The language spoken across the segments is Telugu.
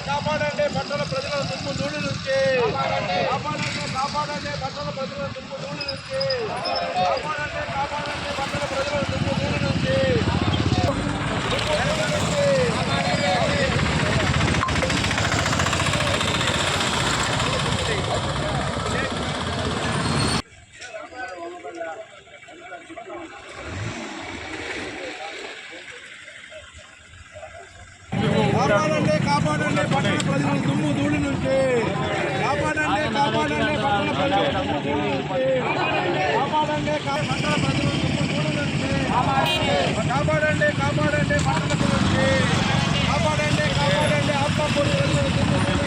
కాపాడండి పట్టణ ప్రజల దుమ్ము ధూళి నుంచి కాపాడండి పట్టణ ప్రజల దుమ్ము ధూళి నుంచి కాపాడండి పట్టణ ప్రజల దుమ్ము ధూళి నుంచి కాపాడండి పట్టణ ప్రజల దుమ్ము ధూళి నుంచి కాపాడండి పట్టణ ప్రజల దుమ్ము ధూళి నుంచి కాపాడండి పట్టణ ప్రజల దుమ్ము ధూళి నుంచి కాపాడండి పట్టణ నుంచి కాపాడండి ఆత్మకూరు ప్రజల దుమ్ము ధూళి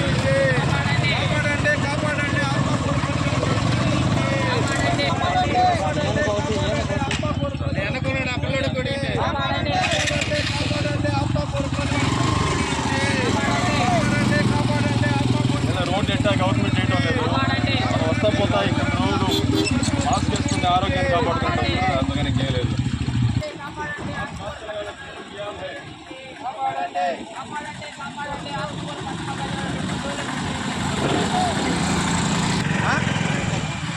నుంచి కాపాడండి ఆత్మకూరు రోడ్డు ఎట్టా గవర్నమెంట్ చేయడం లేదు. మనం వస్తా పోతా ఇక్కడ రోజు మాస్క్ వేసుకుని ఆరోగ్యాన్ని కాపాడుకుంటాం, అందుకని చేయలేదు.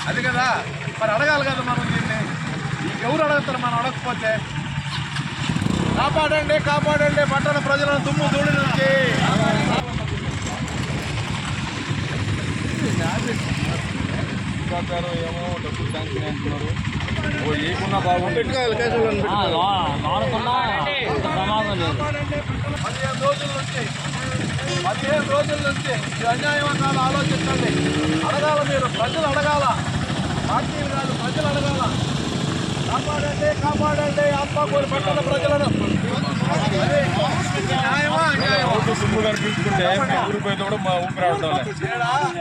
అది కదా మరి అడగాలి కదా మనం దీన్ని. ఎవరు అడుగుతారు మనం అడగకపోతే? కాపాడండి పట్టణ ప్రజలను దుమ్ము ధూళి నుంచి ఏమో డబ్బులు శాంక్షన్ అంటున్నారు. ఏకున్నా బాగుంది. 15 రోజుల నుంచి ఈ అన్యాయమన్నాలు ఆలోచించండి. అడగాల మీరు, ప్రజలు అడగాల, పార్టీలు కాదు, ప్రజలు అడగాల. కాపాడండి ఆత్మకూరు పట్టణ ప్రజలను. దుమ్ము కనిపించుకుంటే ఊరిపోయితే కూడా మా ఊపిరి ఆడతాం.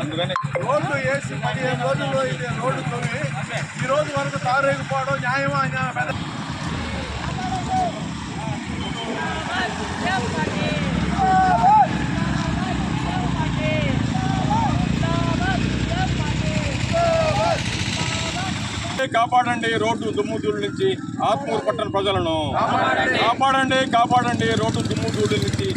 అందుకని రోడ్డు వేసి 15 రోజుల్లో ఇది రోడ్డు తొలి ఈ రోజు వరకు తారేగిపోవడం న్యాయమా అన్యాయం? కాపాడండి రోడ్డు దుమ్ము ధూళి నుంచి ఆత్మూరు పట్టణ ప్రజలను. కాపాడండి రోడ్డు దుమ్ము ధూళి నుంచి